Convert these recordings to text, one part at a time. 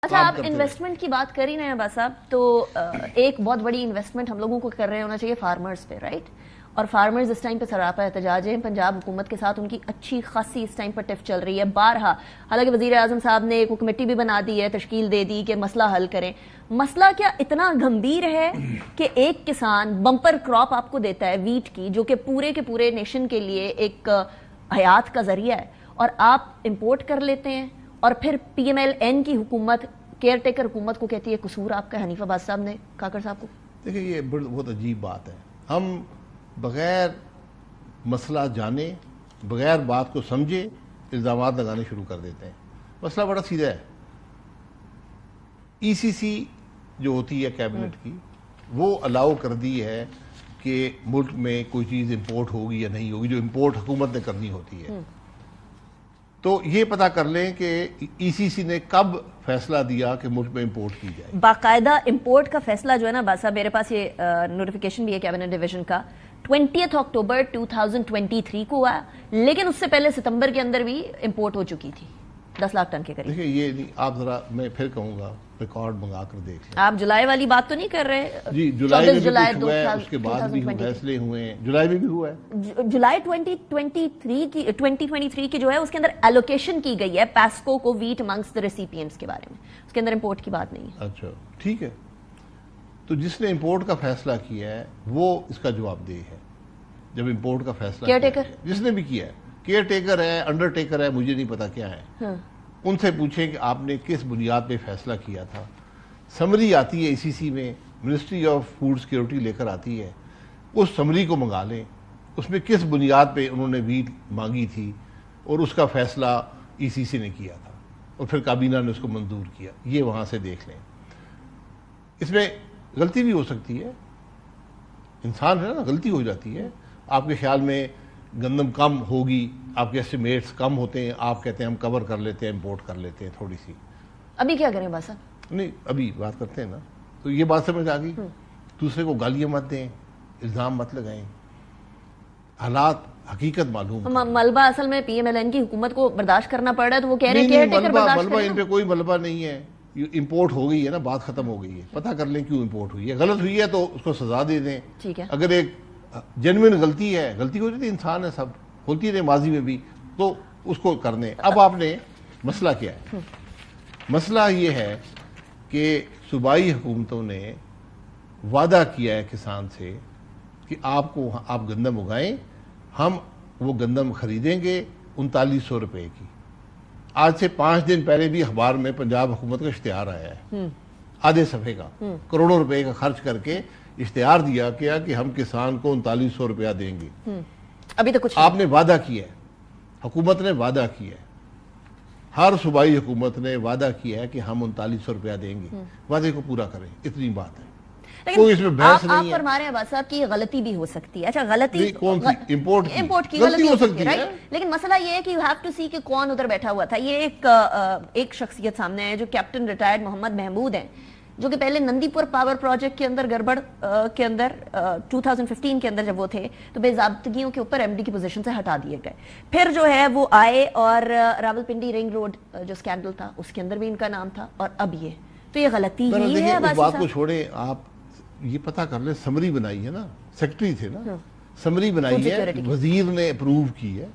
اچھا آپ انویسٹمنٹ کی بات کر ہی رہے ہیں عباس صاحب, تو ایک بہت بڑی انویسٹمنٹ ہم لوگوں کو کر رہے ہونا چاہیے فارمرز پہ, رائٹ؟ اور فارمرز اس ٹائم پہ سراپا احتجاج ہیں. پنجاب حکومت کے ساتھ ان کی اچھی خاصی اس ٹائم پر ٹف چل رہی ہے بارہا. حالانکہ وزیر اعظم صاحب نے ایک کمیٹی بھی بنا دی ہے, تشکیل دے دی کہ مسئلہ حل کریں. مسئلہ کیا اتنا گمبھیر ہے کہ ایک کسان بمپر کراپ آپ کو دیتا ہے ویٹ کی, جو کہ پورے کے پورے نیشن کے لیے ایک حیات کا ذریعہ ہے, اور آپ امپورٹ کر لیتے ہیں, اور پھر پی ایم ایل این کی حکومت کیئر ٹیکر حکومت کو کہتی ہے قصور آپ کا, حنیف عباس صاحب نے کاکڑ صاحب کو. دیکھیں یہ بہت عجیب بات ہے, ہم بغیر مسئلہ جانے, بغیر بات کو سمجھے الزامات لگانے شروع کر دیتے ہیں. مسئلہ بڑا سیدھا ہے. ای سی سی جو ہوتی ہے کیبنٹ کی, وہ الاؤ کر دی ہے کہ ملک میں کوئی چیز امپورٹ ہوگی یا نہیں ہوگی, جو امپورٹ حکومت نے کرنی ہوتی ہے. تو یہ پتا کر لیں کہ ای سی سی نے کب فیصلہ دیا کہ ملک میں امپورٹ کی جائے. باقاعدہ امپورٹ کا فیصلہ جو ہے نا عباس صاحب, میرے پاس یہ نوٹیفیکیشن بھی ہے کیبنٹ ڈویژن کا, 20 اکتوبر 2023 کو ہوا, لیکن اس سے پہلے ستمبر کے اندر بھی امپورٹ ہو چکی تھی 10 لاکھ ٹن کے قریب. دیکھیں یہ نہیں, آپ ذرا میں پھر کہوں گا ریکارڈ منگا کر دیکھ لیں. آپ جولائی والی بات تو نہیں کر رہے؟ جی جولائی میں بھی کچھ ہوا ہے, اس کے بعد بھی فیصلے ہوئے ہیں. جولائی میں بھی ہوا ہے, جولائی 2023 کی جو ہے اس کے اندر ایلوکیشن کی گئی ہے پیسکو کو ویٹ امنگس دی ریسیپینٹس کے بارے میں, اس کے اندر امپورٹ کی بات نہیں ہے. اچھا ٹھیک ہے. تو جس نے امپورٹ کا فیصلہ کیا ہے وہ اس کا جواب دہ ہے. جب امپورٹ کا فیصلہ کیئر ٹیکر جس نے بھی کیا ہے, کیئر ٹیکر ہے, انڈر ٹیکر ہے, مجھے نہیں پتا کیا ہے, ان سے پوچھیں کہ آپ نے کس بنیاد پہ فیصلہ کیا تھا. سمری آتی ہے ای سی سی میں, منسٹری آف فوڈ سیکیورٹی لے کر آتی ہے, اس سمری کو منگا لیں, اس میں کس بنیاد پہ انہوں نے ویٹ مانگی تھی اور اس کا فیصلہ ای سی سی نے کیا تھا, اور پھر کابینہ نے اس کو منظور کیا. یہ وہاں سے دیکھ لیں. اس میں غلطی بھی ہو سکتی ہے, انسان ہے نا, غلطی ہو جاتی ہے. آپ کے خیال میں گندم کم ہوگی, آپ کے ایسٹیمیٹس کم ہوتے ہیں, آپ کہتے ہیں ہم کور کر لیتے ہیں, امپورٹ کر لیتے ہیں تھوڑی سی. ابھی کیا کریں باسا؟ نہیں ابھی بات کرتے ہیں نا. تو یہ بات سمجھ آ گئی. دوسرے کو گالیاں مت دیں, الزام مت لگائیں, حالات حقیقت معلوم. ملبہ اصل میں پی ایم ایل این کی حکومت کو برداشت کرنا پڑ رہا ہے, تو وہ کہہ رہے ہیں کیئر ٹیکر برداشت ملبہ ان پہ کوئی ملبہ نہیں ہے. امپورٹ ہو گئی ہے نا, بات ختم ہو گئی ہے. پتہ کر لیں کیوں امپورٹ ہوئی ہے. غلط ہوئی ہے تو اس کو سزا دے دیں. ٹھیک ہے. اگر ایک جینوئن غلطی ہے, غلطی ہو جاتی ہے, انسان ہے, سب ہوتی رہے ماضی میں بھی, تو اس کو کر دیں. اب آپ نے مسئلہ کیا ہے؟ مسئلہ یہ ہے کہ صوبائی حکومتوں نے وعدہ کیا ہے کسان سے کہ آپ گندم اگائیں, ہم وہ گندم خریدیں گے 3900 روپے کی. آج سے 5 دن پہلے بھی اخبار میں پنجاب حکومت کا اشتہار آیا ہے, آدھے صفحے کا, کروڑوں روپے کا خرچ کر کے اشتہار دیا گیا کہ ہم کسان کو 3900 روپیہ دیں گے. ابھی تو کچھ آپ نے وعدہ کیا ہے, حکومت نے وعدہ کیا ہے, ہر صوبائی حکومت نے وعدہ کیا ہے کہ ہم 3900 روپیہ دیں گے. وعدے کو پورا کریں, اتنی بات ہے. کوئی اس میں بحث نہیں ہے. آپ فرما رہے ہیں عباس صاحب کی غلطی بھی ہو سکتی ہے. اچھا غلطی کون سی؟ امپورٹ کی غلطی ہو سکتی ہے, لیکن مسئلہ یہ ہے کہ یو ہیو ٹو سی کہ کون ادھر بیٹھا ہوا تھا. یہ ایک شخصیت سامنے ہے جو کیپٹن ریٹائرڈ محمد محمود ہیں, جو کہ پہلے نندی پور پاور پروجیکٹ کے اندر گڑبڑ کے اندر 2015 کے اندر جب وہ تھے تو بے ضابطگیوں کے اوپر ایم ڈی کی پوزیشن سے ہٹا دیے گئے. پھر جو ہے وہ آئے اور راولپنڈی رنگ روڈ جو سکینڈل تھا اس کے اندر بھی ان کا نام تھا, اور اب یہ تو یہ غلطی ہی ہے. اس بات کو چھوڑیں, آپ یہ پتہ کر لیں, سمری بنائی ہے نا, سیکٹری تھے نا, سمری بنائی ہے, وزیر نے اپروو کی ہے,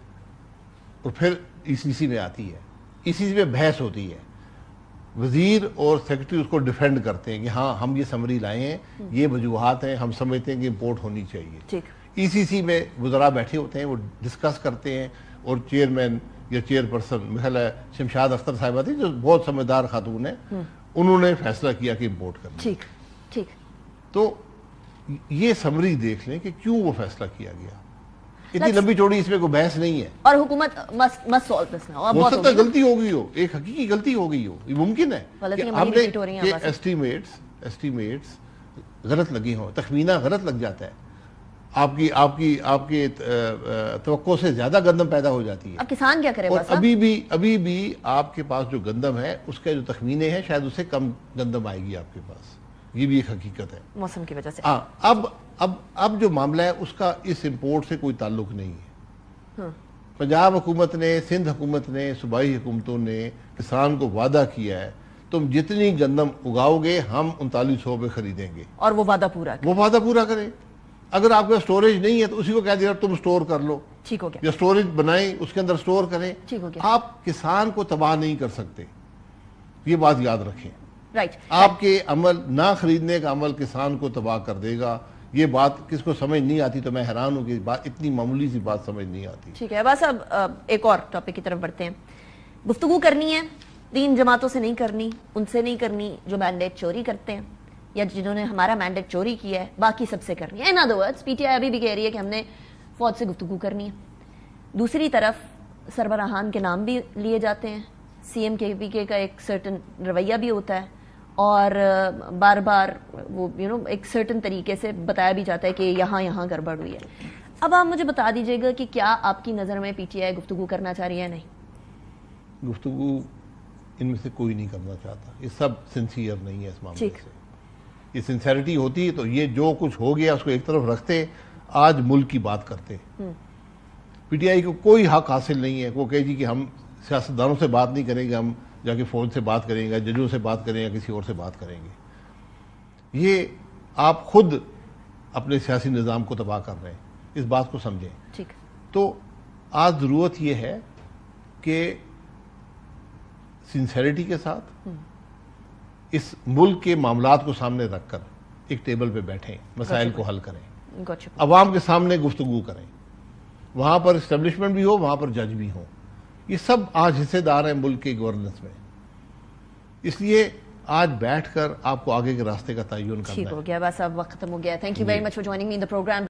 اور پھر ای سی سی میں آتی ہے. ای سی سی میں بحث ہوتی ہے, وزیر اور سیکرٹری اس کو ڈیفینڈ کرتے ہیں کہ ہاں ہم یہ سمری لائے ہیں, یہ وجوہات ہیں, ہم سمجھتے ہیں کہ امپورٹ ہونی چاہیے. ای سی سی میں وزراء بیٹھے ہوتے ہیں, وہ ڈسکس کرتے ہیں, اور چیئرمین یا چیئر پرسن خیال ہے شمشاد اختر صاحبہ تھی جو بہت سمجھدار خاتون ہیں, انہوں نے فیصلہ کیا کہ امپورٹ کرنا. ٹھیک ٹھیک. تو یہ سمری دیکھ لیں کہ کیوں وہ فیصلہ کیا گیا. اتنی لمبی چوڑی اس میں کوئی بحث نہیں ہے. اور حکومت مس سولو دس ناؤ. ہو سکتا ہے غلطی ہو گئی ہو, ایک حقیقی غلطی ہو گئی ہو, یہ ممکن ہے کہ ہم نے ایسٹیمیٹس غلط لگے ہوں, تخمینہ غلط لگ جاتا ہے, آپ کی توقع سے زیادہ گندم پیدا ہو جاتی ہے. اب کسان کیا کرے؟ اور ابھی بھی آپ کے پاس جو گندم ہے اس کے جو تخمینے ہیں شاید اس سے کم گندم آئے گی آپ کے پاس. یہ بھی ایک حقیقت ہے موسم کی وجہ سے. اب جو معاملہ ہے اس کا اس امپورٹ سے کوئی تعلق نہیں ہے. پنجاب حکومت نے, سندھ حکومت نے, صوبائی حکومتوں نے کسان کو وعدہ کیا ہے تم جتنی گندم اگاؤ گے ہم 3900 پہ خریدیں گے، اور وہ وعدہ پورا کریں. وہ وعدہ پورا کریں. اگر آپ کے سٹوریج نہیں ہے تو اسی کو کہہ دیا تم سٹور کر لو، ٹھیک ہو گیا. یا سٹوریج بنائیں اس کے اندر سٹور کریں. ٹھیک ہو گیا. آپ کسان کو تباہ نہیں کر سکتے، یہ بات یاد رکھیں. رائٹ. آپ کے عمل، نہ خریدنے کا عمل کسان کو تباہ کر دے گا. یہ بات کس کو سمجھ نہیں آتی، تو میں حیران ہوں کہ بات اتنی معمولی سی بات سمجھ نہیں آتی. ٹھیک ہے بس اب ایک اور ٹاپک کی طرف بڑھتے ہیں. گفتگو کرنی ہے 3 جماعتوں سے نہیں کرنی، ان سے نہیں کرنی جو مینڈیٹ چوری کرتے ہیں یا جنہوں نے ہمارا مینڈیٹ چوری کیا ہے، باقی سب سے کرنی ہے. In other words P T I ابھی بھی کہہ رہی ہے کہ ہم نے فوج سے گفتگو کرنی ہے. دوسری طرف سربراہان کے نام بھی لیے جاتے ہیں، سی ایم کے پی کے کا ایک سرٹن رویہ بھی ہوتا ہے، اور بار بار وہ ایک سرٹن طریقے سے بتایا بھی جاتا ہے کہ یہاں گڑبڑ ہوئی ہے. اب آپ مجھے بتا دیجئے گا کہ کیا آپ کی نظر میں پی ٹی آئی گفتگو کرنا چاہ رہی ہے یا نہیں؟ گفتگو ان میں سے کوئی نہیں کرنا چاہتا. یہ سب سنسیئر نہیں ہے اس معاملے سے. یہ سنسیئرٹی ہوتی تو یہ جو کچھ ہو گیا اس کو ایک طرف رکھتے، آج ملک کی بات کرتے. پی ٹی آئی کو کوئی حق حاصل نہیں ہے وہ کہے جی کہ ہم سیاستدانوں سے بات نہیں کریں گے، ہم جا کے فوج سے بات کریں گے، ججوں سے بات کریں گے، یا کسی اور سے بات کریں گے. یہ آپ خود اپنے سیاسی نظام کو تباہ کر رہے ہیں، اس بات کو سمجھیں. ٹھیک. تو آج ضرورت یہ ہے کہ سنسیریٹی کے ساتھ اس ملک کے معاملات کو سامنے رکھ کر ایک ٹیبل پہ بیٹھیں، مسائل کو حل کریں، عوام کے سامنے گفتگو کریں. وہاں پر اسٹیبلشمنٹ بھی ہو، وہاں پر جج بھی ہوں. یہ سب آج حصے دار ہیں ملک کے گورننس میں. اس لیے آج بیٹھ کر آپ کو آگے کے راستے کا تعین کرنا ہے. ٹھیک ہو گیا، بس اب وقت ختم ہو گیا. Thank you very much for joining me in the programme.